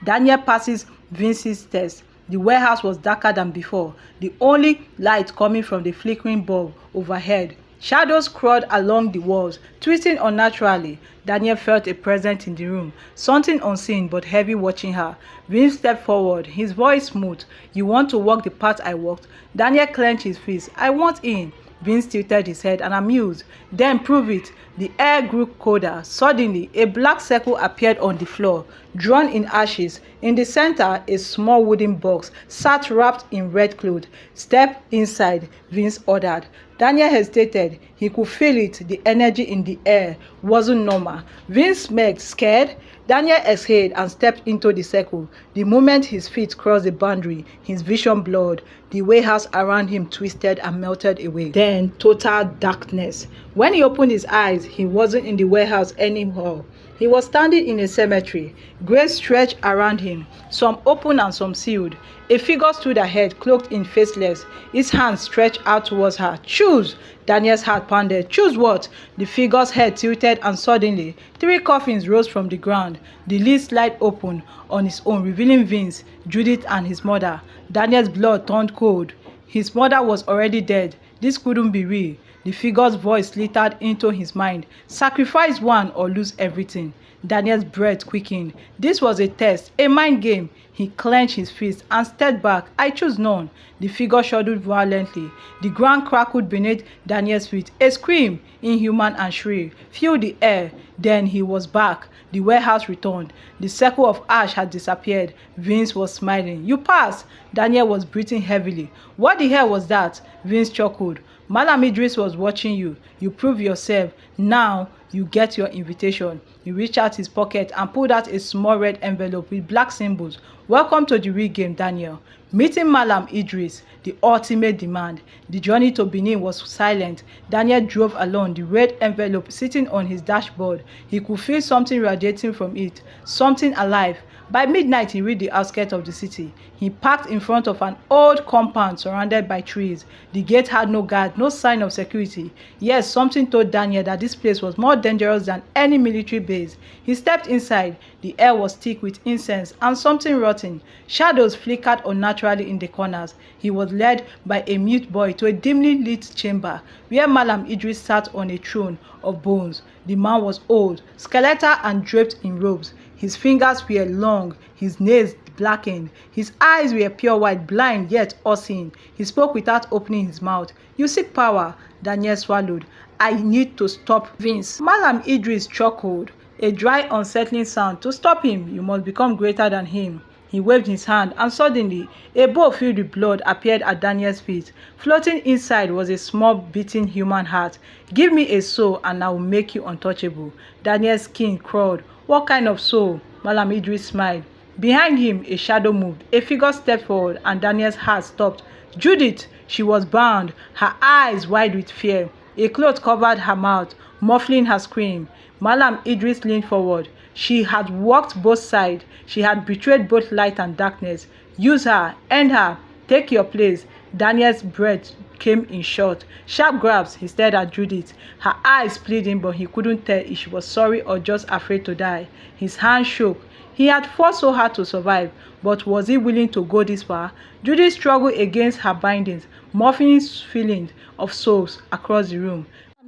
Daniel passes Vince's test. The warehouse was darker than before, the only light coming from the flickering bulb overhead. Shadows crawled along the walls, twisting unnaturally. Daniel felt a presence in the room, something unseen but heavy watching her. Vince stepped forward, his voice smooth. "You want to walk the path I walked?" Daniel clenched his fist. "I want in." Vince tilted his head and amused. "Then prove it." The air grew colder. Suddenly, a black circle appeared on the floor, drawn in ashes. In the center, a small wooden box sat wrapped in red cloth. "Step inside," Vince ordered. Daniel hesitated. He could feel it. The energy in the air wasn't normal. Vince smiled, scared. Daniel exhaled and stepped into the circle. The moment his feet crossed the boundary, his vision blurred. The warehouse around him twisted and melted away. Then total darkness. When he opened his eyes, he wasn't in the warehouse anymore. He was standing in a cemetery. Graves stretched around him, some open and some sealed. A figure stood ahead, cloaked in faceless, its hands stretched out towards her. "Choose!" Daniel's heart pounded. "Choose what?" The figure's head tilted and suddenly, 3 coffins rose from the ground. The lid slid open on its own, revealing Vince, Judith, and his mother. Daniel's blood turned cold. His mother was already dead. This couldn't be real. The figure's voice glittered into his mind. "Sacrifice one or lose everything." Daniel's breath quickened. This was a test, a mind game. He clenched his fist and stepped back. "I choose none." The figure shuddered violently. The ground crackled beneath Daniel's feet. A scream, inhuman and shrill, filled the air. Then he was back. The warehouse returned. The circle of ash had disappeared. Vince was smiling. "You passed." Daniel was breathing heavily. "What the hell was that?" Vince chuckled. "Malam Idris was watching you. You proved yourself. Now you get your invitation." He reached out his pocket and pulled out a small red envelope with black symbols. "Welcome to the real game, Daniel. Meeting Malam Idris, the ultimate demand." The journey to Benin was silent. Daniel drove along, the red envelope sitting on his dashboard. He could feel something radiating from it, something alive. By midnight, he reached the outskirts of the city. He parked in front of an old compound surrounded by trees. The gate had no guard, no sign of security. Yes, something told Daniel that this place was more dangerous than any military base. He stepped inside. The air was thick with incense and something rotten. Shadows flickered unnaturally in the corners. He was led by a mute boy to a dimly lit chamber where Malam Idris sat on a throne of bones. The man was old, skeletal and draped in robes. His fingers were long, his nails blackened. His eyes were pure white, blind yet all-seeing. He spoke without opening his mouth. "You seek power." Daniel swallowed. "I need to stop Vince." Malam Idris chuckled, a dry, unsettling sound. "To stop him, you must become greater than him." He waved his hand, and suddenly, a bowl filled with blood appeared at Daniel's feet. Floating inside was a small, beating human heart. "Give me a soul, and I will make you untouchable." Daniel's skin crawled. "What kind of soul?" Malam Idris smiled. Behind him, a shadow moved. A figure stepped forward, and Daniel's heart stopped. Judith! She was bound, her eyes wide with fear. A cloth covered her mouth, muffling her scream. Malam Idris leaned forward. She had walked both sides. She had betrayed both light and darkness. "Use her, end her, take your place." Daniel's breath came in short, sharp grabs. He stared at Judith, her eyes pleading, but he couldn't tell if she was sorry or just afraid to die. His hand shook. He had fought so hard to survive, but was he willing to go this far? Judith struggled against her bindings, muffling feelings of souls across the room.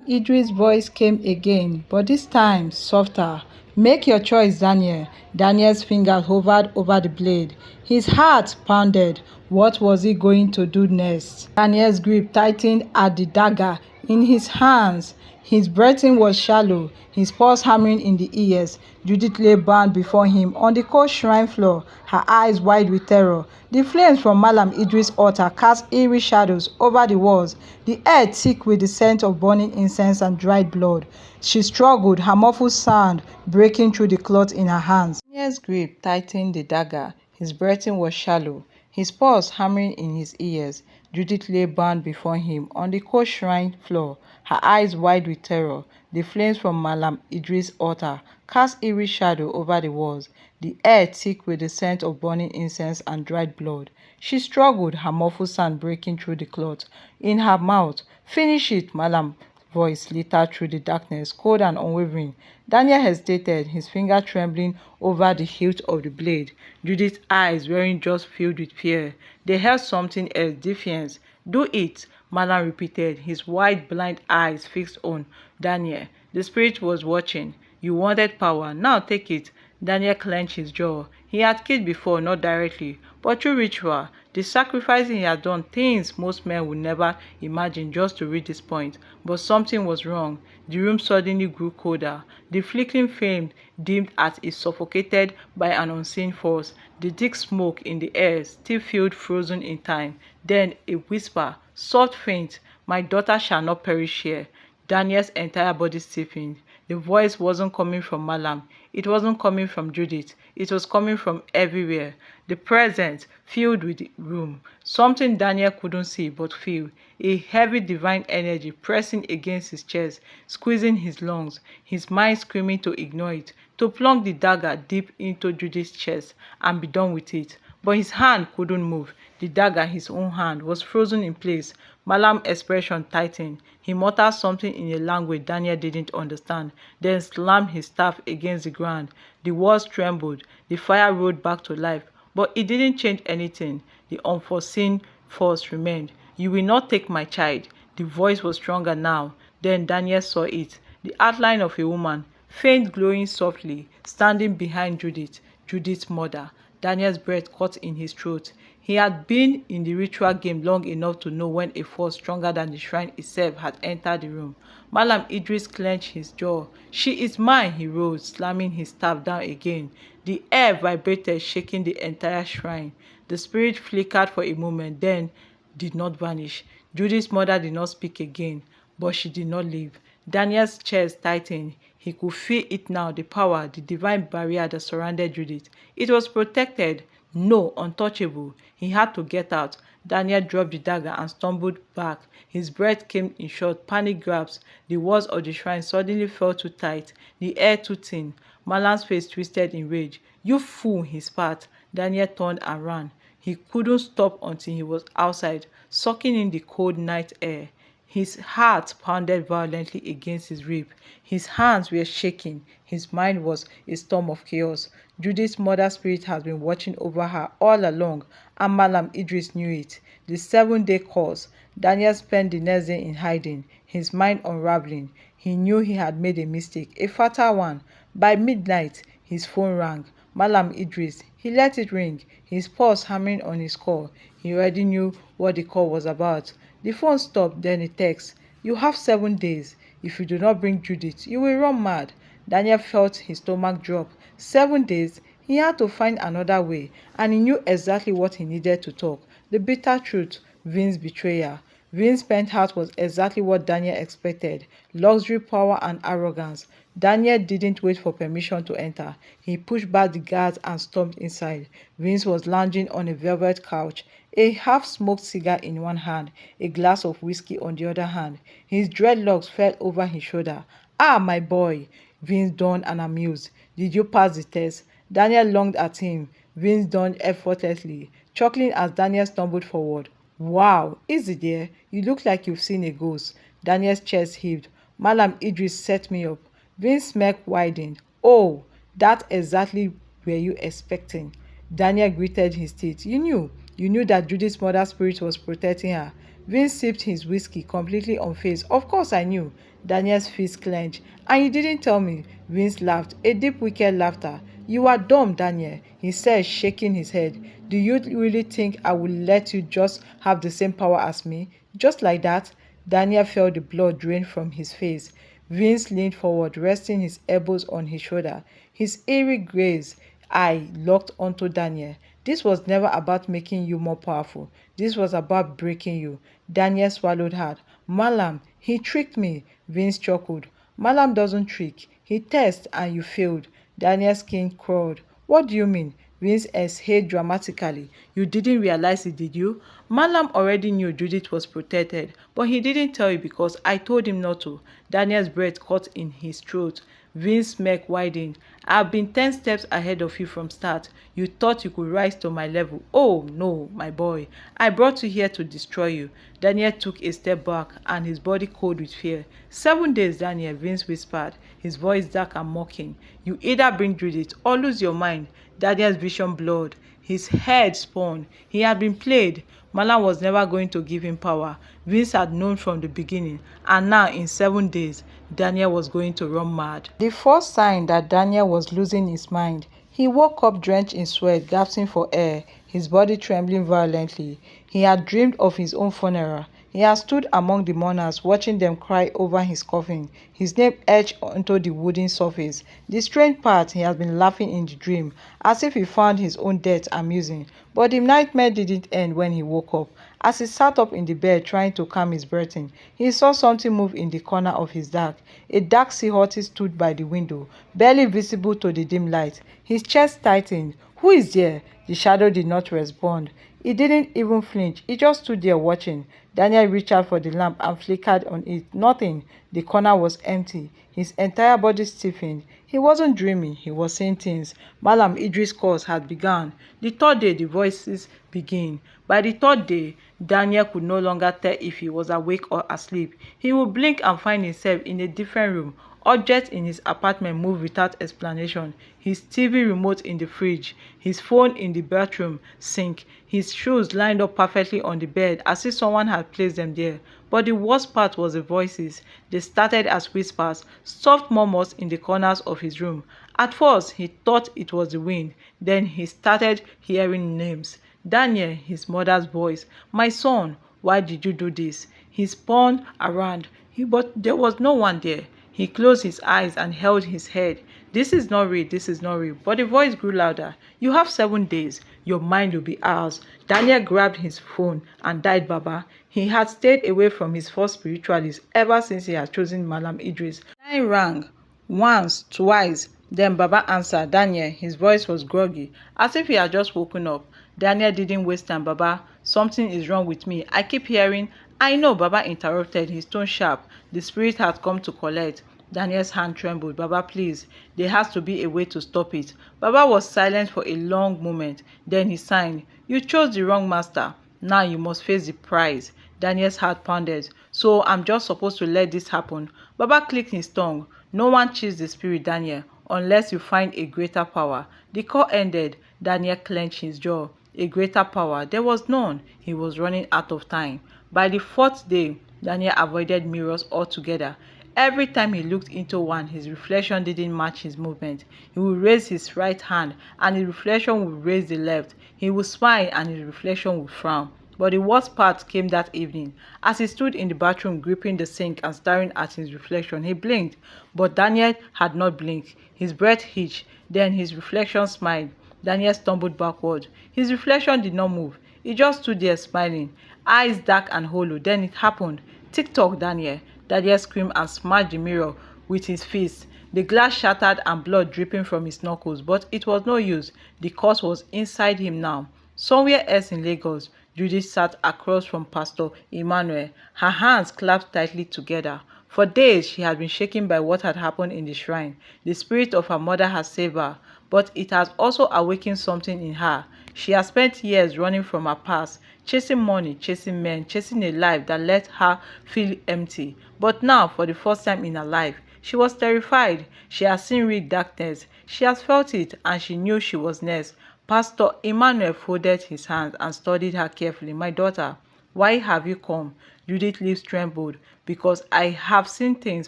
Idris' voice came again, but this time softer. "Make your choice, Daniel." Daniel's fingers hovered over the blade. His heart pounded. What was he going to do next? Daniel's grip tightened at the dagger in his hands. His breathing was shallow, his pulse hammering in the ears. Judith lay bound before him on the cold shrine floor, her eyes wide with terror. The flames from Malam Idris' altar cast eerie shadows over the walls, the air thick with the scent of burning incense and dried blood. She struggled, her muffled sound breaking through the cloth in her hands. Daniel's grip tightened the dagger. His breathing was shallow, his pulse hammering in his ears. Judith lay bound before him on the cold shrine floor, her eyes wide with terror. The flames from Malam Idris' altar cast eerie shadow over the walls, the air thick with the scent of burning incense and dried blood. She struggled, her muffled sound breaking through the cloth in her mouth. "Finish it," Malam voice slittered through the darkness, cold and unwavering. Daniel hesitated, his finger trembling over the hilt of the blade. Judith's eyes weren't just filled with fear. They held something else, defiance. "Do it," Malan repeated, his wide, blind eyes fixed on Daniel. The spirit was watching. "You wanted power, now take it." Daniel clenched his jaw. He had killed before, not directly, but through ritual. The sacrificing he had done, things most men would never imagine just to reach this point. But something was wrong. The room suddenly grew colder. The flickering flame dimmed as if suffocated by an unseen force. The thick smoke in the air still felt frozen in time. Then a whisper, soft, faint, "My daughter shall not perish here." Daniel's entire body stiffened. The voice wasn't coming from Malam. It wasn't coming from Judith. It was coming from everywhere. The presence filled with the room. Something Daniel couldn't see but feel. A heavy divine energy pressing against his chest, squeezing his lungs. His mind screaming to ignore it, to plunge the dagger deep into Judith's chest and be done with it. But his hand couldn't move. The dagger, his own hand, was frozen in place. Malam's expression tightened. He muttered something in a language Daniel didn't understand, then slammed his staff against the ground. The walls trembled. The fire roared back to life. But it didn't change anything. The unforeseen force remained. "You will not take my child." The voice was stronger now. Then Daniel saw it. The outline of a woman, faint, glowing softly, standing behind Judith, Judith's mother. Daniel's breath caught in his throat. He had been in the ritual game long enough to know when a force stronger than the shrine itself had entered the room. Malam Idris clenched his jaw. "She is mine," he roared, slamming his staff down again. The air vibrated, shaking the entire shrine. The spirit flickered for a moment, then did not vanish. Judith's mother did not speak again, but she did not leave. Daniel's chest tightened. He could feel it now, the power, the divine barrier that surrounded Judith. It was protected, no, untouchable. He had to get out. Daniel dropped the dagger and stumbled back. His breath came in short, panic grabs. The walls of the shrine suddenly felt too tight, the air too thin. Malan's face twisted in rage. "You fool," he spat. Daniel turned and ran. He couldn't stop until he was outside, sucking in the cold night air. His heart pounded violently against his rib. His hands were shaking. His mind was a storm of chaos. Judith's mother spirit has been watching over her all along, and Malam Idris knew it. The 7-day course. Daniel spent the next day in hiding, his mind unraveling. He knew he had made a mistake, a fatal one. By midnight, his phone rang. Malam Idris. He let it ring, his pulse hammering on his call. He already knew what the call was about. The phone stopped, then a text. "You have 7 days. If you do not bring Judith, you will run mad." Daniel felt his stomach drop. 7 days? He had to find another way, and he knew exactly what he needed to talk. The bitter truth, Vince's betrayal. Vince's penthouse was exactly what Daniel expected. Luxury, power, and arrogance. Daniel didn't wait for permission to enter. He pushed back the guards and stormed inside. Vince was lounging on a velvet couch, a half-smoked cigar in one hand, a glass of whiskey on the other hand. His dreadlocks fell over his shoulder. "Ah, my boy," Vince donned and amused. "Did you pass the test?" Daniel lunged at him. Vince donned effortlessly, chuckling as Daniel stumbled forward. "Wow, easy there. You look like you've seen a ghost." Daniel's chest heaved. "Malam Idris set me up." Vince's smirk widened. "Oh, that exactly were you expecting?" Daniel gritted his teeth. "You knew. You knew that Judith's mother's spirit was protecting her." Vince sipped his whiskey, completely unfazed. "Of course I knew." Daniel's fist clenched. "And you didn't tell me." Vince laughed, a deep, wicked laughter. "You are dumb, Daniel," he said, shaking his head. "Do you really think I will let you just have the same power as me? Just like that?" Daniel felt the blood drain from his face. Vince leaned forward, resting his elbows on his shoulder. His eerie gaze eye locked onto Daniel. "This was never about making you more powerful. This was about breaking you." Daniel swallowed hard. "Malam, he tricked me." Vince chuckled. "Malam doesn't trick. He tests and you failed." Daniel's skin crawled. "What do you mean?" Vince exhaled dramatically. "You didn't realize it, did you? Malam already knew Judith was protected, but he didn't tell you because I told him not to." Daniel's breath caught in his throat. Vince's neck widened. I've been 10 steps ahead of you from start. You thought you could rise to my level. Oh, no, my boy. I brought you here to destroy you. Daniel took a step back, and his body cold with fear. 7 days, Daniel, Vince whispered, his voice dark and mocking. You either bring Judith or lose your mind. Daniel's vision blurred. His head spun. He had been played. Malam was never going to give him power. Vince had known from the beginning, and now in 7 days, Daniel was going to run mad. The first sign that Daniel was losing his mind, he woke up drenched in sweat, gasping for air, his body trembling violently. He had dreamed of his own funeral. He had stood among the mourners, watching them cry over his coffin, his name etched onto the wooden surface. The strange part, he had been laughing in the dream, as if he found his own death amusing. But the nightmare didn't end when he woke up. As he sat up in the bed trying to calm his breathing, he saw something move in the corner of his dark. A dark sea tortoise stood by the window, barely visible to the dim light. His chest tightened. Who is there? The shadow did not respond. He didn't even flinch. He just stood there watching. Daniel reached out for the lamp and flickered on it. Nothing. The corner was empty. His entire body stiffened. He wasn't dreaming. He was seeing things. Malam Idris' course had begun. The third day, the voices began. By the third day, Daniel could no longer tell if he was awake or asleep. He would blink and find himself in a different room. Objects in his apartment moved without explanation. His TV remote in the fridge, his phone in the bathroom sink, his shoes lined up perfectly on the bed as if someone had placed them there. But the worst part was the voices. They started as whispers, soft murmurs in the corners of his room. At first, he thought it was the wind. Then he started hearing names. Daniel, his mother's voice. My son, why did you do this? He spun around, but there was no one there. He closed his eyes and held his head. This is not real, this is not real. But the voice grew louder. You have 7 days. Your mind will be ours. Daniel grabbed his phone and died, Baba. He had stayed away from his first spiritualist ever since he had chosen Malam Idris. The line rang. Once, twice. Then Baba answered. Daniel, his voice was groggy, as if he had just woken up. Daniel didn't waste time. Baba, something is wrong with me. I keep hearing. I know, Baba interrupted, his tone sharp. The spirit had come to collect. Daniel's hand trembled. Baba, please, there has to be a way to stop it. Baba was silent for a long moment. Then he signed. You chose the wrong master. Now you must face the prize. Daniel's heart pounded. So I'm just supposed to let this happen? Baba clicked his tongue. No one cheats the spirit, Daniel, unless you find a greater power. The call ended. Daniel clenched his jaw. A greater power. There was none. He was running out of time. By the 4th day, Daniel avoided mirrors altogether. Every time he looked into one, his reflection didn't match his movement. He would raise his right hand, and his reflection would raise the left. He would smile, and his reflection would frown. But the worst part came that evening. As he stood in the bathroom gripping the sink and staring at his reflection, he blinked. But Daniel had not blinked. His breath hitched. Then his reflection smiled. Daniel stumbled backward. His reflection did not move. He just stood there smiling, eyes dark and hollow. Then it happened. Tick-tock, Daniel. Daniel screamed and smashed the mirror with his fist. The glass shattered and blood dripping from his knuckles, but it was no use. The cause was inside him now. Somewhere else in Lagos, Judith sat across from Pastor Emmanuel, her hands clasped tightly together. For days, she had been shaken by what had happened in the shrine. The spirit of her mother had saved her, but it has also awakened something in her. She has spent years running from her past, chasing money, chasing men, chasing a life that let her feel empty. But now, for the first time in her life, she was terrified. She has seen real darkness. She has felt it, and she knew she was next. Pastor Emmanuel folded his hands and studied her carefully. My daughter, why have you come? Judith's lips trembled. Because I have seen things,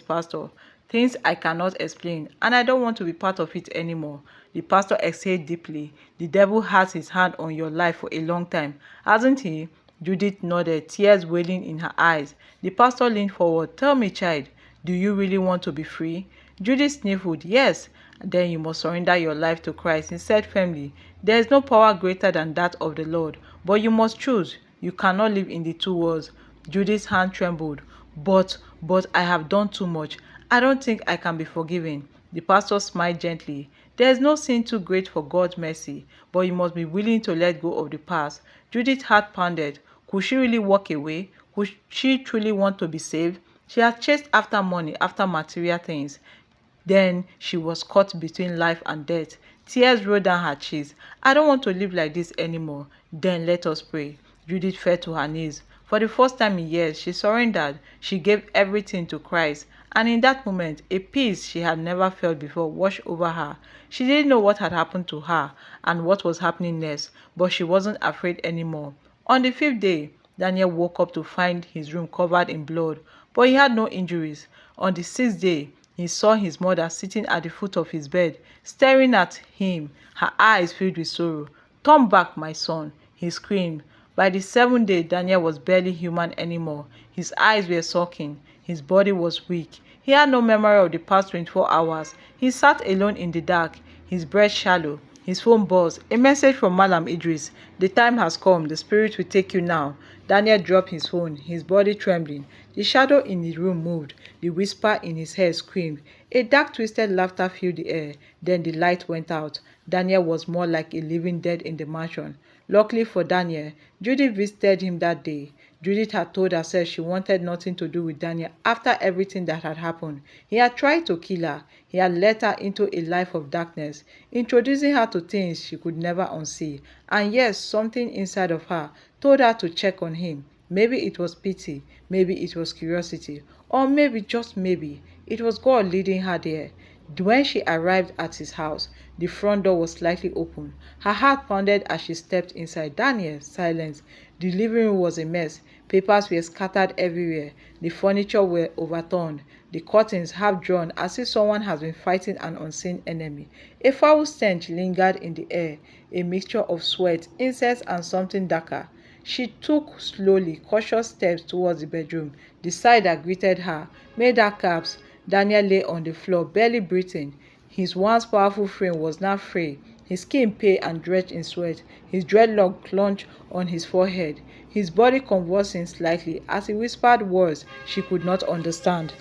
Pastor. Things I cannot explain, and I don't want to be part of it anymore. The pastor exhaled deeply. The devil has his hand on your life for a long time, hasn't he? Judith nodded, tears welling in her eyes. The pastor leaned forward. Tell me, child, do you really want to be free? Judith sniffled. Yes. Then you must surrender your life to Christ. He said firmly, there is no power greater than that of the Lord, but you must choose. You cannot live in the two worlds. Judith's hand trembled. But I have done too much. I don't think I can be forgiven. The pastor smiled gently. There is no sin too great for God's mercy, but you must be willing to let go of the past. Judith's heart pounded. Could she really walk away? Could she truly want to be saved? She had chased after money, after material things. Then she was caught between life and death. Tears rolled down her cheeks. I don't want to live like this anymore. Then let us pray. Judith fell to her knees. For the first time in years, she surrendered. She gave everything to Christ. And in that moment, a peace she had never felt before washed over her. She didn't know what had happened to her and what was happening next, but she wasn't afraid anymore. On the fifth day, Daniel woke up to find his room covered in blood, but he had no injuries. On the sixth day, he saw his mother sitting at the foot of his bed, staring at him, her eyes filled with sorrow. "Turn back, my son," he screamed. By the seventh day, Daniel was barely human anymore. His eyes were sulking. His body was weak. He had no memory of the past 24 hours. He sat alone in the dark, his breath shallow. His phone buzzed. A message from Malam Idris. "The time has come. The spirit will take you now." Daniel dropped his phone, his body trembling. The shadow in the room moved. The whisper in his head screamed. A dark, twisted laughter filled the air. Then the light went out. Daniel was more like a living dead in the mansion. Luckily for Daniel, Judith visited him that day. Judith had told herself she wanted nothing to do with Daniel after everything that had happened. He had tried to kill her. He had led her into a life of darkness, introducing her to things she could never unsee. And yes, something inside of her told her to check on him. Maybe it was pity, maybe it was curiosity, or maybe, just maybe, it was God leading her there. When she arrived at his house, the front door was slightly open. Her heart pounded as she stepped inside. Daniel, silence. The living room was a mess. Papers were scattered everywhere. The furniture were overturned. The curtains half drawn as if someone has been fighting an unseen enemy. A foul stench lingered in the air, a mixture of sweat, incense, and something darker. She took slowly, cautious steps towards the bedroom. The sight that greeted her made her gasp. Daniel lay on the floor, barely breathing. His once powerful frame was now frail, his skin pale and drenched in sweat, his dreadlock clenched on his forehead, his body convulsing slightly as he whispered words she could not understand.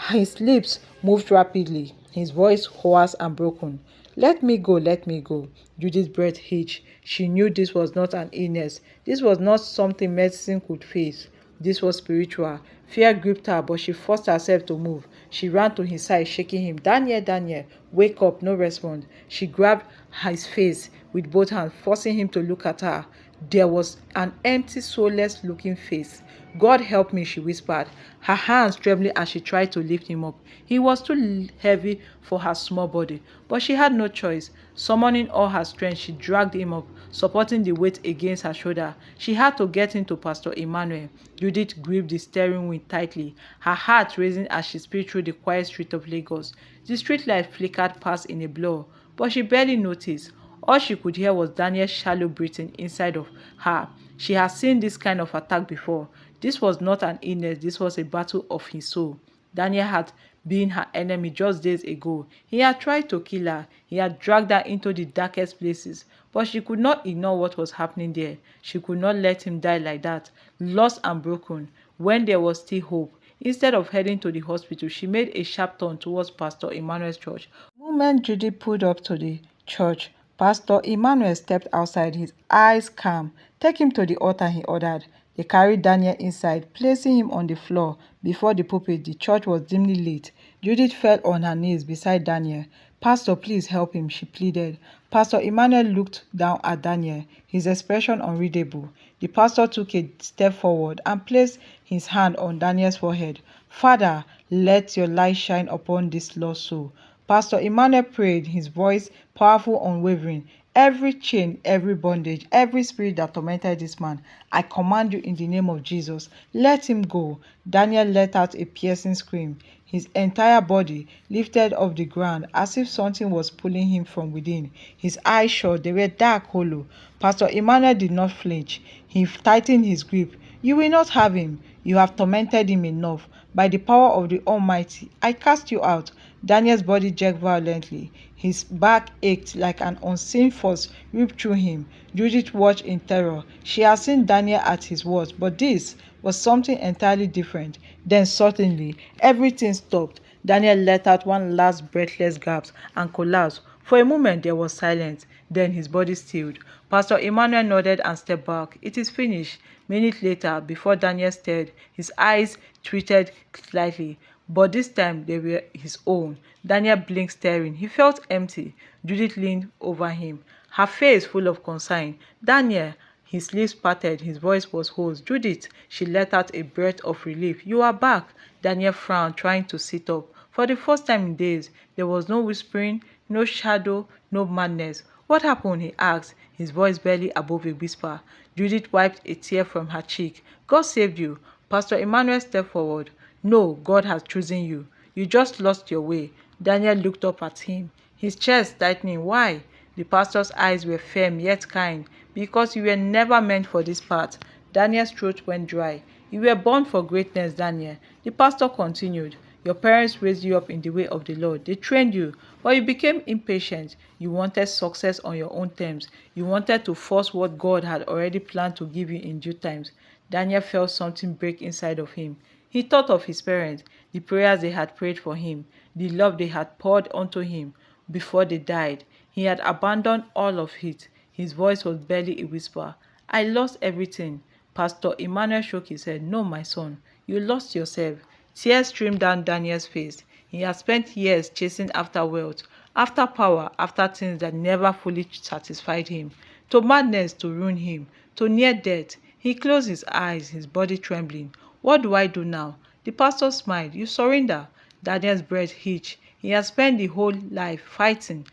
His lips moved rapidly, his voice hoarse and broken. "Let me go, let me go." Judith's breath hitched. She knew this was not an illness. This was not something medicine could fix. This was spiritual. Fear gripped her, but she forced herself to move. She ran to his side, shaking him. "Daniel, Daniel, wake up." No response. She grabbed his face with both hands, forcing him to look at her. There was an empty, soulless looking face. "God help me," she whispered, her hands trembling as she tried to lift him up. He was too heavy for her small body, but she had no choice. Summoning all her strength, she dragged him up, supporting the weight against her shoulder. She had to get him to Pastor Emmanuel. Judith gripped the steering wheel tightly, her heart racing as she sped through the quiet street of Lagos. The streetlight flickered past in a blur, but she barely noticed. All she could hear was Daniel's shallow breathing inside of her. She had seen this kind of attack before. This was not an illness, this was a battle of his soul. Daniel had been her enemy just days ago. He had tried to kill her. He had dragged her into the darkest places. But she could not ignore what was happening there. She could not let him die like that, lost and broken, when there was still hope. Instead of heading to the hospital, she made a sharp turn towards Pastor Emmanuel's church. The moment Judy pulled up to the church, Pastor Emmanuel stepped outside, his eyes calm. "Take him to the altar," he ordered. They carried Daniel inside, placing him on the floor before the pulpit. The church was dimly lit. Judith fell on her knees beside Daniel. "Pastor, please help him," she pleaded. Pastor Emmanuel looked down at Daniel, his expression unreadable. The pastor took a step forward and placed his hand on Daniel's forehead. "Father, let your light shine upon this lost soul." Pastor Emmanuel prayed, his voice powerful, unwavering. "Every chain, every bondage, every spirit that tormented this man, I command you in the name of Jesus, let him go." Daniel let out a piercing scream. His entire body lifted off the ground as if something was pulling him from within. His eyes shut, they were dark, hollow. Pastor Emmanuel did not flinch. He tightened his grip. "You will not have him. You have tormented him enough. By the power of the Almighty, I cast you out." Daniel's body jerked violently. His back ached like an unseen force ripped through him. Judith watched in terror. She had seen Daniel at his worst, but this was something entirely different. Then suddenly, everything stopped. Daniel let out one last breathless gasp and collapsed. For a moment there was silence. Then his body stilled. Pastor Emmanuel nodded and stepped back. "It is finished." Minutes later, before Daniel stirred, his eyes twitched slightly. but this time they were his own. Daniel blinked, staring. He felt empty. Judith leaned over him, her face full of concern. Daniel, his lips parted, his voice was hoarse. Judith, she let out a breath of relief. You are back. Daniel frowned, trying to sit up. For the first time in days, there was no whispering, no shadow, no madness. What happened? He asked, his voice barely above a whisper. Judith wiped a tear from her cheek. God saved you. Pastor Emmanuel stepped forward. No, God has chosen you. You just lost your way. Daniel looked up at him, his chest tightening. Why? The pastor's eyes were firm yet kind. Because you were never meant for this path. Daniel's throat went dry. You were born for greatness, Daniel. The pastor continued. Your parents raised you up in the way of the Lord. They trained you, but you became impatient. You wanted success on your own terms. You wanted to force what God had already planned to give you in due times. Daniel felt something break inside of him. He thought of his parents, the prayers they had prayed for him, the love they had poured onto him before they died. He had abandoned all of it. His voice was barely a whisper. I lost everything. Pastor Emmanuel shook his head. No, my son, you lost yourself. Tears streamed down Daniel's face. He had spent years chasing after wealth, after power, after things that never fully satisfied him. To madness to ruin him, to near death. He closed his eyes, his body trembling. What do I do now? The pastor smiled. You surrender. Daniel's breath hitched. He had spent the whole life fighting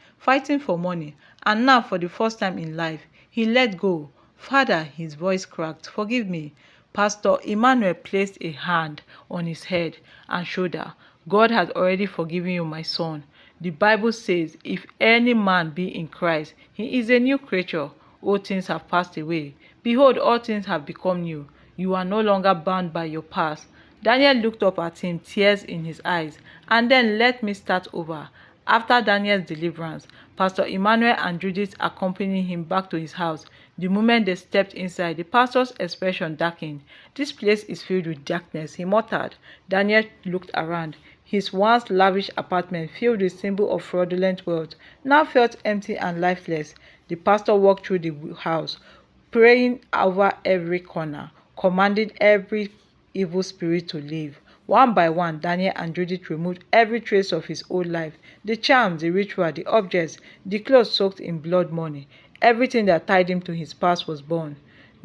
for money. And now, for the first time in life, he let go. Father, his voice cracked. Forgive me. Pastor Emmanuel placed a hand on his head and shoulder. God has already forgiven you, my son. The Bible says, if any man be in Christ, he is a new creature. All things have passed away. Behold, all things have become new. You are no longer bound by your past. Daniel looked up at him, tears in his eyes. And then let me start over. After Daniel's deliverance, Pastor Emmanuel and Judith accompanied him back to his house. The moment they stepped inside, the pastor's expression darkened. This place is filled with darkness, he muttered. Daniel looked around. His once lavish apartment, filled with symbols of fraudulent wealth, now felt empty and lifeless. The pastor walked through the house, praying over every corner, commanding every evil spirit to leave. One by one, Daniel and Judith removed every trace of his old life, the charms, the ritual, the objects, the clothes soaked in blood money. Everything that tied him to his past was gone.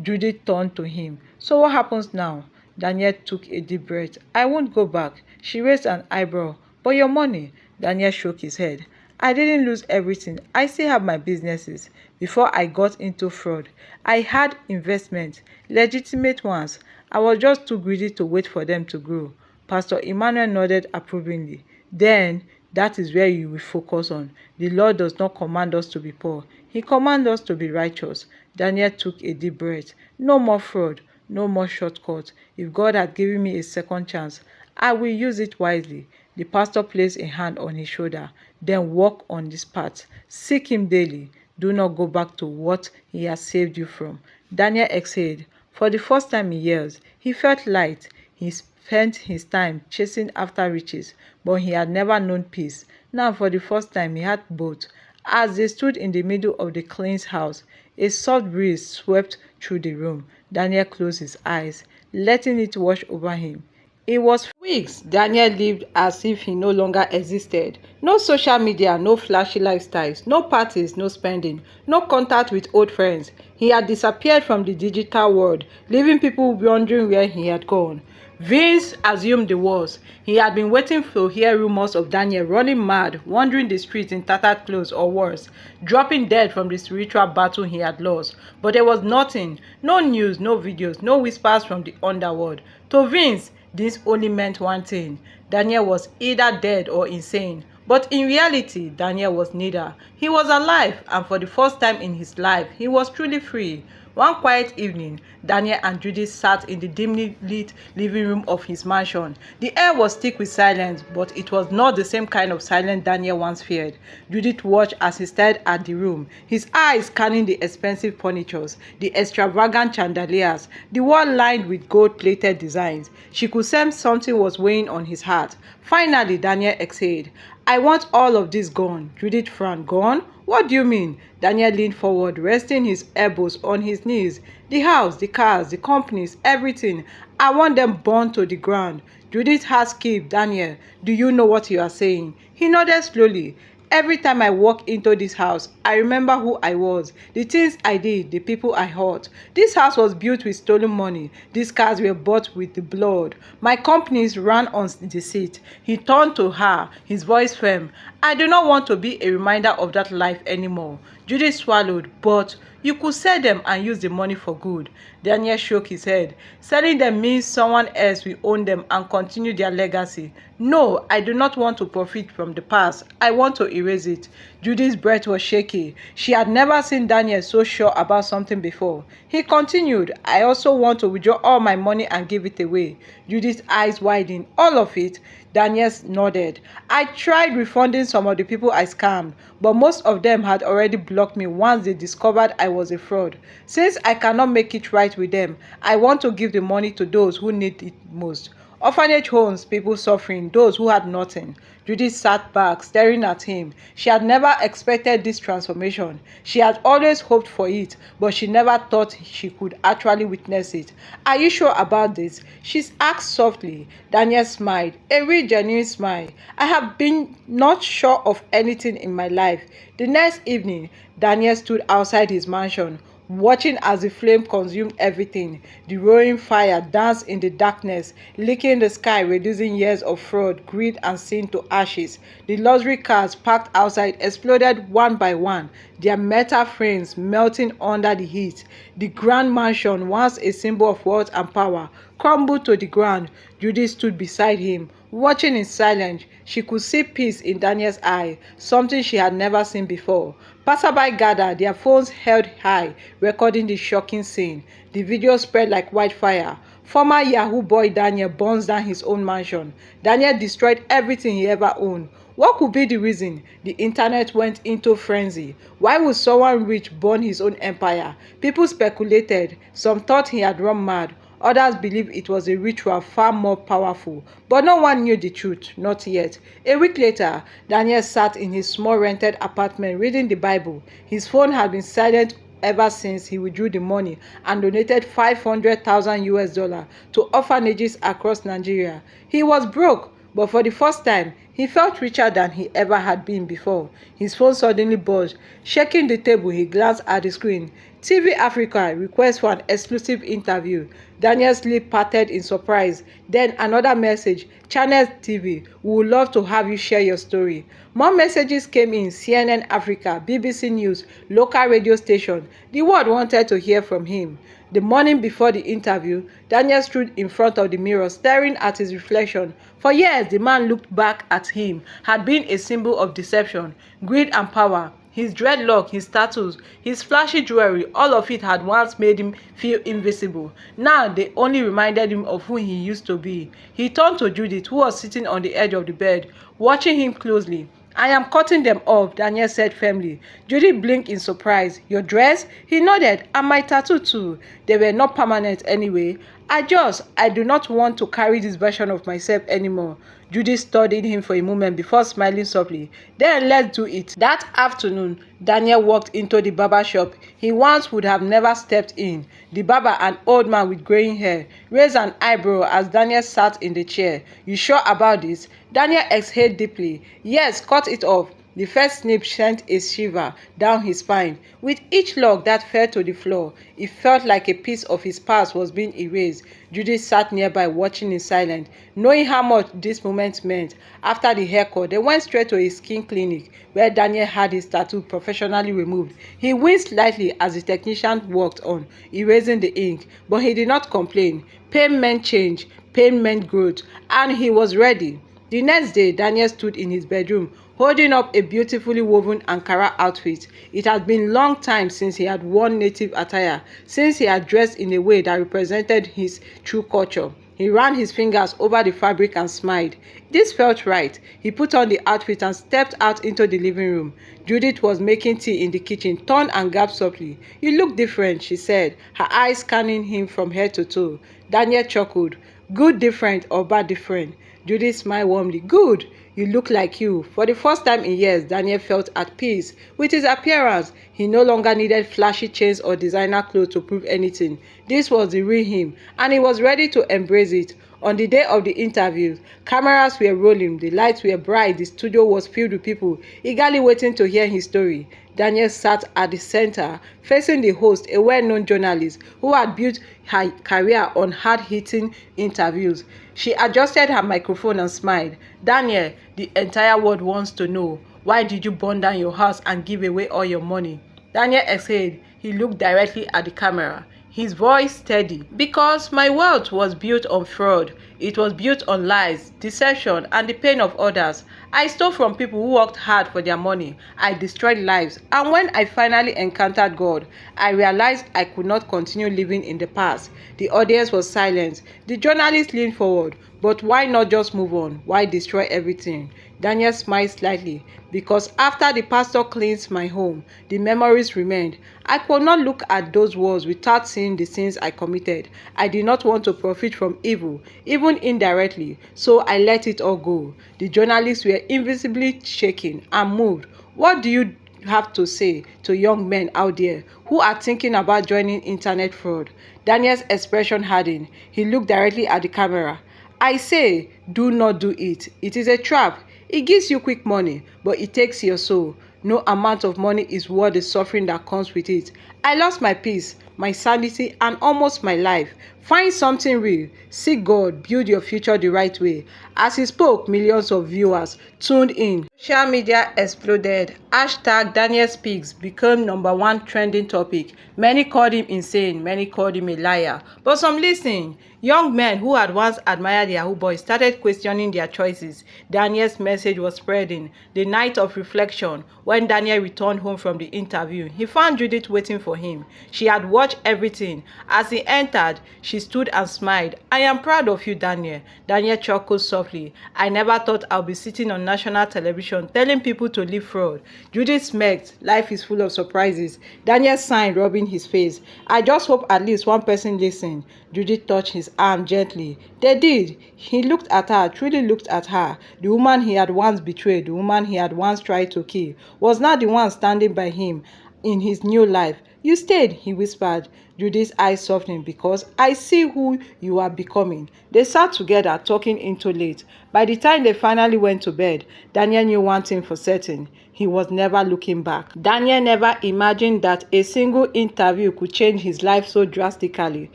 Judith turned to him. So what happens now? Daniel took a deep breath. I won't go back. She raised an eyebrow. But your money? Daniel shook his head. I didn't lose everything. I still have my businesses. Before I got into fraud, I had investments, legitimate ones. I was just too greedy to wait for them to grow. Pastor Emmanuel nodded approvingly. Then, that is where you will focus on. The Lord does not command us to be poor. He commands us to be righteous. Daniel took a deep breath. No more fraud. No more shortcuts. If God had given me a second chance, I will use it wisely. The pastor placed a hand on his shoulder. Then walk on this path. Seek him daily. Do not go back to what he has saved you from. Daniel exhaled. For the first time in years, he felt light. He spent his time chasing after riches, but he had never known peace. Now, for the first time, he had both. As they stood in the middle of the cleansed house, a soft breeze swept through the room. Daniel closed his eyes, letting it wash over him. It was weeks Daniel lived as if he no longer existed. No social media, no flashy lifestyles, no parties, no spending, no contact with old friends. He had disappeared from the digital world, leaving people wondering where he had gone. Vince assumed the worst. He had been waiting to hear rumors of Daniel running mad, wandering the streets in tattered clothes or worse, dropping dead from the spiritual battle he had lost. But there was nothing, no news, no videos, no whispers from the underworld. To Vince, this only meant one thing. Daniel was either dead or insane. But in reality, Daniel was neither. He was alive, and for the first time in his life, he was truly free. One quiet evening, Daniel and Judith sat in the dimly lit living room of his mansion. The air was thick with silence, but it was not the same kind of silence Daniel once feared. Judith watched as he stared at the room, his eyes scanning the expensive furniture, the extravagant chandeliers, the wall lined with gold-plated designs. She could sense something was weighing on his heart. Finally, Daniel exhaled. I want all of this gone. Judith frowned. Gone? What do you mean? Daniel leaned forward, resting his elbows on his knees. The house, the cars, the companies, everything. I want them burned to the ground. Judith asked Keith, Daniel, do you know what you are saying? He nodded slowly. Every time I walk into this house, I remember who I was, the things I did, the people I hurt. This house was built with stolen money. These cars were bought with the blood. My companies ran on deceit. He turned to her, his voice firm. I do not want to be a reminder of that life anymore. Judith swallowed, but you could sell them and use the money for good. Daniel shook his head. Selling them means someone else will own them and continue their legacy. No, I do not want to profit from the past. I want to erase it. Judith's breath was shaky. She had never seen Daniel so sure about something before. He continued, I also want to withdraw all my money and give it away. Judith's eyes widened. All of it? Daniel nodded. I tried refunding some of the people I scammed, but most of them had already blocked me once they discovered I was a fraud. Since I cannot make it right with them, I want to give the money to those who need it most. Orphanage homes, people suffering, those who had nothing. Judith sat back, staring at him. She had never expected this transformation. She had always hoped for it, but she never thought she could actually witness it. Are you sure about this? She asked softly. Daniel smiled, a real genuine smile. I have been not sure of anything in my life. The next evening, Daniel stood outside his mansion, watching as the flame consumed everything. The roaring fire danced in the darkness, licking the sky, reducing years of fraud, greed, and sin to ashes. The luxury cars parked outside exploded one by one, their metal frames melting under the heat. The grand mansion, once a symbol of wealth and power, crumbled to the ground. Judith stood beside him, watching in silence. She could see peace in Daniel's eye, something she had never seen before. Passerby gathered, their phones held high, recording the shocking scene. The video spread like wildfire. Former Yahoo boy Daniel burns down his own mansion. Daniel destroyed everything he ever owned. What could be the reason? The internet went into frenzy. Why would someone rich burn his own empire? People speculated. Some thought he had run mad. Others believed it was a ritual far more powerful, but no one knew the truth, not yet. A week later, Daniel sat in his small rented apartment reading the Bible. His phone had been silent ever since he withdrew the money and donated $500,000 to orphanages across Nigeria. He was broke, but for the first time, he felt richer than he ever had been before. His phone suddenly buzzed. Shaking the table, he glanced at the screen. TV Africa request for an exclusive interview. Daniel's lip parted in surprise. Then another message. Channel TV, we would love to have you share your story. More messages came in. CNN Africa, BBC News, local radio station. The world wanted to hear from him. The morning before the interview, Daniel stood in front of the mirror, staring at his reflection. For years, the man looked back at him, had been a symbol of deception, greed, and power. His dreadlock, his tattoos, his flashy jewelry, all of it had once made him feel invisible. Now they only reminded him of who he used to be. He turned to Judith, who was sitting on the edge of the bed, watching him closely. I am cutting them off, Daniel said firmly. Judith blinked in surprise. Your dress? He nodded. And my tattoo too. They were not permanent anyway. I do not want to carry this version of myself anymore. Judith studied him for a moment before smiling softly. Then let's do it. That afternoon, Daniel walked into the barber shop he once would have never stepped in. The barber, an old man with graying hair, raised an eyebrow as Daniel sat in the chair. You sure about this? Daniel exhaled deeply. Yes, cut it off. The first snip sent a shiver down his spine. With each lock that fell to the floor, it felt like a piece of his past was being erased. Judith sat nearby, watching in silence, knowing how much this moment meant. After the haircut, they went straight to a skin clinic where Daniel had his tattoo professionally removed. He winced slightly as the technician worked on erasing the ink, but he did not complain. Pain meant change, pain meant growth, and he was ready. The next day, Daniel stood in his bedroom, holding up a beautifully woven Ankara outfit. It had been a long time since he had worn native attire, since he had dressed in a way that represented his true culture. He ran his fingers over the fabric and smiled. This felt right. He put on the outfit and stepped out into the living room. Judith was making tea in the kitchen, turned and gasped softly. You look different, she said, her eyes scanning him from head to toe. Daniel chuckled. Good different or bad different? Judith smiled warmly. Good. You look like you. For the first time in years, Daniel felt at peace with his appearance. He no longer needed flashy chains or designer clothes to prove anything. This was the real him, and he was ready to embrace it. On the day of the interview, cameras were rolling, the lights were bright, the studio was filled with people eagerly waiting to hear his story. Daniel sat at the center, facing the host, a well-known journalist who had built her career on hard-hitting interviews. She adjusted her microphone and smiled. "Daniel, the entire world wants to know, why did you burn down your house and give away all your money?" Daniel exhaled. He looked directly at the camera, his voice steady. "Because my wealth was built on fraud. It was built on lies, deception, and the pain of others. I stole from people who worked hard for their money. I destroyed lives. And when I finally encountered God, I realized I could not continue living in the past." The audience was silent. The journalist leaned forward. "But why not just move on? Why destroy everything?" Daniel smiled slightly. "Because after the pastor cleansed my home, the memories remained. I could not look at those walls without seeing the sins I committed. I did not want to profit from evil, even indirectly, so I let it all go." The journalists were invisibly shaking and moved. "What do you have to say to young men out there who are thinking about joining internet fraud?" Daniel's expression hardened. He looked directly at the camera. "I say, do not do it. It is a trap. It gives you quick money, but it takes your soul. No amount of money is worth the suffering that comes with it. I lost my peace, my sanity, and almost my life. Find something real. Seek God. Build your future the right way." As he spoke, millions of viewers tuned in. Social media exploded. Hashtag Daniel Speaks became #1 trending topic. Many called him insane. Many called him a liar. But some listened. Young men who had once admired Yahoo boys started questioning their choices. Daniel's message was spreading. The night of reflection, when Daniel returned home from the interview, he found Judith waiting for him. She had watched everything. As he entered, she stood and smiled. "I am proud of you, Daniel." Daniel chuckled softly. "I never thought I'll be sitting on national television telling people to leave fraud." Judith smirked. "Life is full of surprises." Daniel sighed, rubbing his face. "I just hope at least one person listened." Judith touched his arm gently. They did. He looked at her, truly looked at her. The woman he had once betrayed, the woman he had once tried to kill, was now the one standing by him in his new life. "You stayed," he whispered. Judith's eyes softened. "Because I see who you are becoming." They sat together, talking into late. By the time they finally went to bed, Daniel knew one thing for certain. He was never looking back. Daniel never imagined that a single interview could change his life so drastically.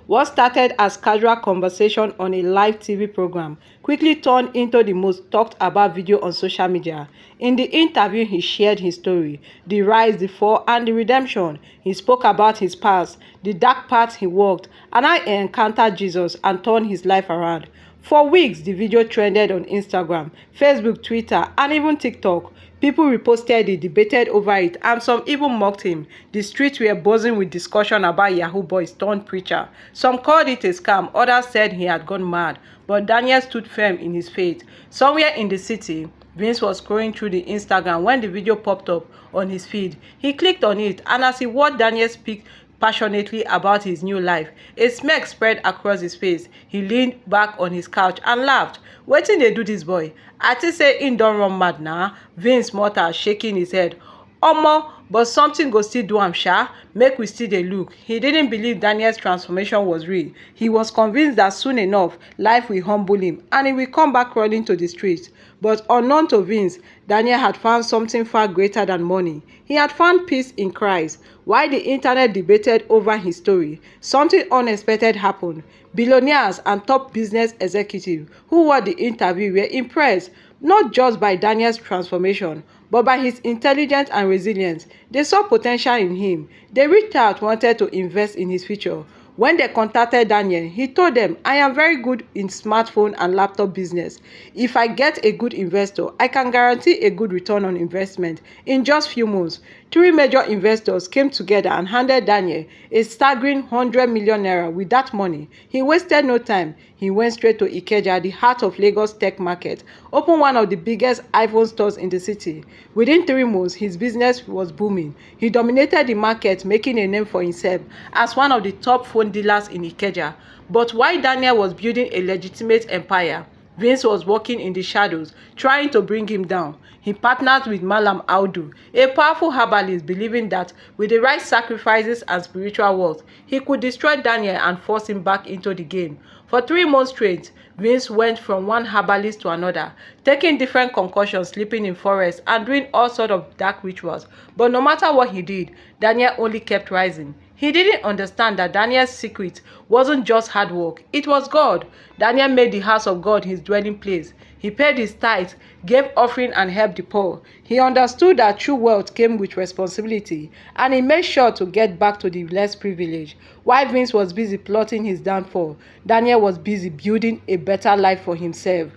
What started as casual conversation on a live TV program quickly turned into the most talked about video on social media. In the interview, he shared his story, the rise, the fall, and the redemption. He spoke about his past, the dark path he walked, and how he encountered Jesus and turned his life around. For weeks, the video trended on Instagram, Facebook, Twitter, and even TikTok. People reposted it, debated over it, and some even mocked him. The streets were buzzing with discussion about Yahoo boys turned preacher. Some called it a scam, others said he had gone mad. But Daniel stood firm in his faith. Somewhere in the city, Vince was scrolling through the Instagram when the video popped up on his feed. He clicked on it, and as he watched Daniel speak passionately about his new life, a smirk spread across his face. He leaned back on his couch and laughed. "Wetin dey do dis boy? I think say him don run mad na?" Vince muttered, shaking his head. "Omo, but something go still do am sha. Make we still dey look." He didn't believe Daniel's transformation was real. He was convinced that soon enough, life will humble him and he will come back running to the streets. But unknown to Vince, Daniel had found something far greater than money. He had found peace in Christ. While the internet debated over his story, something unexpected happened. Billionaires and top business executives who watched the interview were impressed, not just by Daniel's transformation, but by his intelligence and resilience. They saw potential in him. They reached out, wanted to invest in his future. When they contacted Daniel, he told them, "I am very good in smartphone and laptop business. If I get a good investor, I can guarantee a good return on investment." In just few months, 3 major investors came together and handed Daniel a staggering 100 million naira. With that money, he wasted no time. He went straight to Ikeja, the heart of Lagos tech market, opened one of the biggest iPhone stores in the city. Within 3 months, his business was booming. He dominated the market, making a name for himself as one of the top phone dealers in Ikeja. But while Daniel was building a legitimate empire, Vince was working in the shadows, trying to bring him down. He partnered with Malam Audu, a powerful herbalist, believing that with the right sacrifices and spiritual work, he could destroy Daniel and force him back into the game. For 3 months straight, Vince went from one herbalist to another, taking different concoctions, sleeping in forests, and doing all sorts of dark rituals. But no matter what he did, Daniel only kept rising. He didn't understand that Daniel's secret wasn't just hard work, it was God. Daniel made the house of God his dwelling place. He paid his tithes, gave offering, and helped the poor. He understood that true wealth came with responsibility, and he made sure to get back to the less privileged. While Vince was busy plotting his downfall, Daniel was busy building a better life for himself.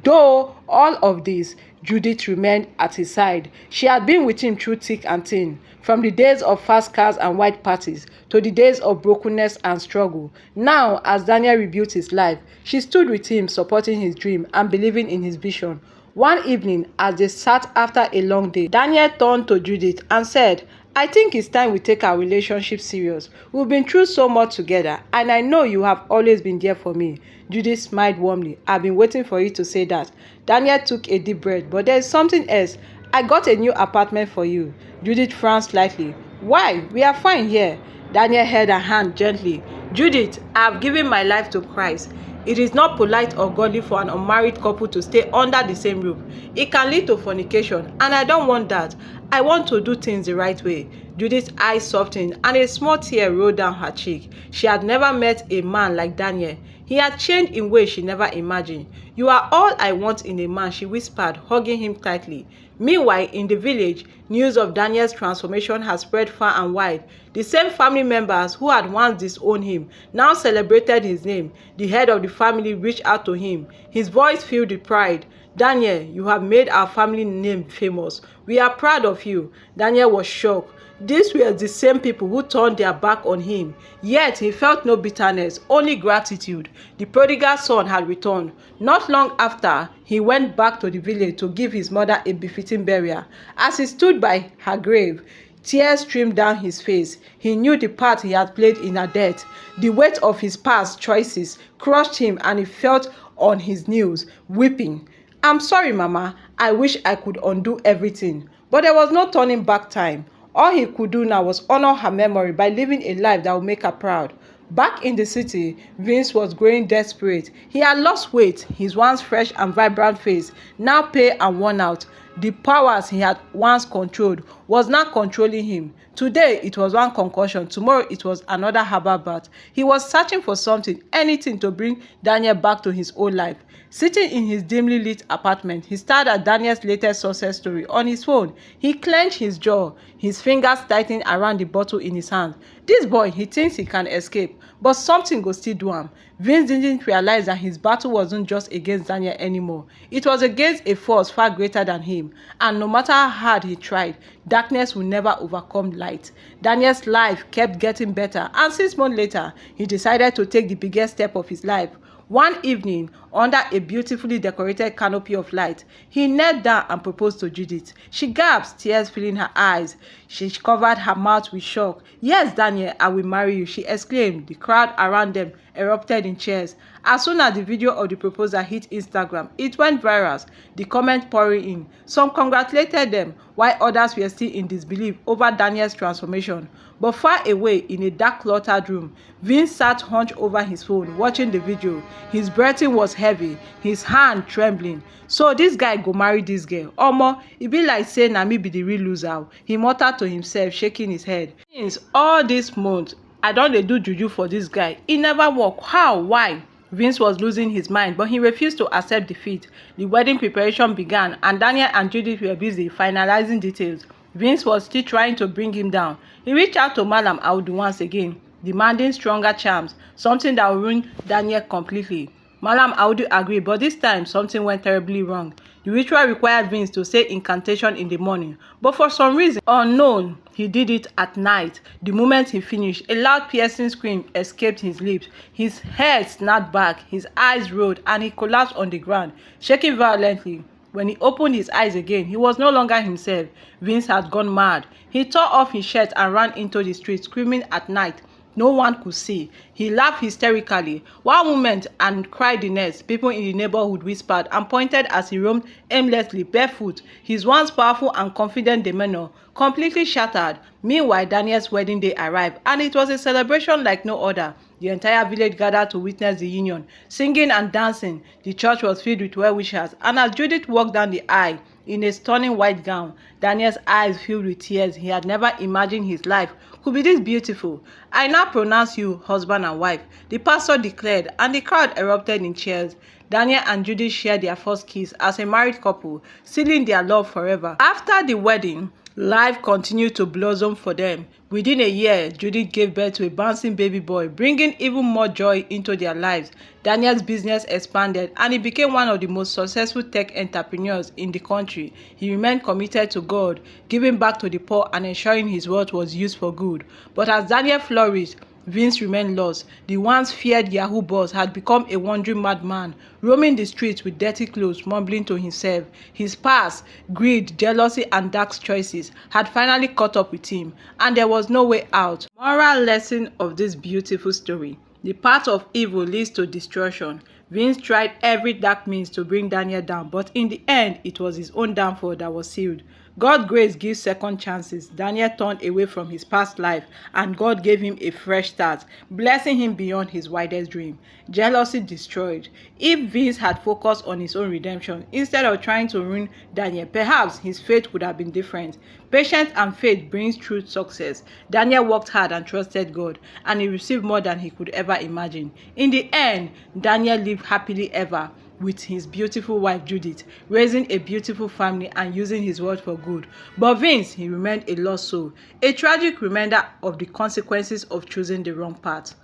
Though all of this, Judith remained at his side. She had been with him through thick and thin, from the days of fast cars and white parties to the days of brokenness and struggle. Now, as Daniel rebuilt his life, she stood with him, supporting his dream and believing in his vision. One evening, as they sat after a long day, Daniel turned to Judith and said, "I think it's time we take our relationship serious. We've been through so much together, and I know you have always been there for me." Judith smiled warmly. "I've been waiting for you to say that." Daniel took a deep breath. "But there's something else. I got a new apartment for you." Judith frowned slightly. "Why? We are fine here." Daniel held her hand gently. "Judith, I have given my life to Christ. It is not polite or godly for an unmarried couple to stay under the same roof. It can lead to fornication, and I don't want that. I want to do things the right way." Judith's eyes softened, and a small tear rolled down her cheek. She had never met a man like Daniel. He had changed in ways she never imagined. "You are all I want in a man," she whispered, hugging him tightly. Meanwhile, in the village, news of Daniel's transformation had spread far and wide. The same family members who had once disowned him now celebrated his name. The head of the family reached out to him. His voice filled with pride. "Daniel, you have made our family name famous. We are proud of you." Daniel was shocked. These were the same people who turned their back on him. Yet he felt no bitterness, only gratitude. The prodigal son had returned. Not long after, he went back to the village to give his mother a befitting burial. As he stood by her grave, tears streamed down his face. He knew the part he had played in her death. The weight of his past choices crushed him, and he felt on his knees, weeping. "I'm sorry, Mama. I wish I could undo everything." But there was no turning back time. All he could do now was honor her memory by living a life that would make her proud. Back in the city, Vince was growing desperate. He had lost weight, his once fresh and vibrant face now pale and worn out. The powers he had once controlled was now controlling him. Today it was one concussion, tomorrow it was another herbal bath. He was searching for something, anything to bring Daniel back to his old life. Sitting in his dimly lit apartment, he stared at Daniel's latest success story on his phone. He clenched his jaw, his fingers tightened around the bottle in his hand. This boy, he thinks he can escape, but something go still do him. Vince didn't realize that his battle wasn't just against Daniel anymore. It was against a force far greater than him. And no matter how hard he tried, darkness will never overcome light. Daniel's life kept getting better, and 6 months later, he decided to take the biggest step of his life. One evening, under a beautifully decorated canopy of light, he knelt down and proposed to Judith. She gasped, tears filling her eyes. She covered her mouth with shock. "Yes, Daniel, I will marry you," she exclaimed. The crowd around them erupted in cheers. As soon as the video of the proposal hit Instagram, it went viral, the comments pouring in. Some congratulated them, while others were still in disbelief over Daniel's transformation. But far away in a dark, cluttered room, Vince sat hunched over his phone, watching the video. His breathing was heavy, his hand trembling. "So this guy go marry this girl? Omo, e be like say na me be the real loser," he muttered to himself, shaking his head. "Since all this month, I don dey do juju for this guy. E never work. How? Why?" Vince was losing his mind, but he refused to accept defeat. The wedding preparation began, and Daniel and Judith were busy finalizing details. Vince was still trying to bring him down. He reached out to Malam Audu once again, demanding stronger charms, something that would ruin Daniel completely. Malam Audu agreed, but this time something went terribly wrong. The ritual required Vince to say incantation in the morning, but for some reason unknown, he did it at night. The moment he finished, a loud piercing scream escaped his lips. His head snapped back, his eyes rolled, and he collapsed on the ground, shaking violently. When he opened his eyes again, he was no longer himself. Vince had gone mad. He tore off his shirt and ran into the street, screaming at night. no one could see. He laughed hysterically one moment and cried the next. People in the neighborhood whispered and pointed as he roamed aimlessly barefoot, his once powerful and confident demeanor completely shattered. Meanwhile, Daniel's wedding day arrived, and it was a celebration like no other. The entire village gathered to witness the union, singing and dancing. The church was filled with well-wishers, and as Judith walked down the aisle in a stunning white gown, Daniel's eyes filled with tears. He had never imagined his life could be this beautiful. "I now pronounce you husband and wife," the pastor declared, and the crowd erupted in cheers. Daniel and Judith shared their first kiss as a married couple, sealing their love forever. After the wedding, life continued to blossom for them. Within a year, Judith gave birth to a bouncing baby boy, bringing even more joy into their lives. Daniel's business expanded, and he became one of the most successful tech entrepreneurs in the country. He remained committed to God, giving back to the poor and ensuring his wealth was used for good. But as Daniel flourished, Vince remained lost. The once feared Yahoo boss had become a wandering madman, roaming the streets with dirty clothes, mumbling to himself. His past, greed, jealousy, and dark choices had finally caught up with him, and there was no way out. Moral lesson of this beautiful story: the path of evil leads to destruction. Vince tried every dark means to bring Daniel down, but in the end, it was his own downfall that was sealed. God's grace gives second chances. Daniel turned away from his past life, and God gave him a fresh start, blessing him beyond his wildest dream. Jealousy destroyed. If Vince had focused on his own redemption instead of trying to ruin Daniel, perhaps his fate would have been different. Patience and faith brings true success. Daniel worked hard and trusted God, and he received more than he could ever imagine. In the end, Daniel lived happily ever with his beautiful wife Judith, raising a beautiful family and using his word for good. But Vince, he remained a lost soul, a tragic reminder of the consequences of choosing the wrong path.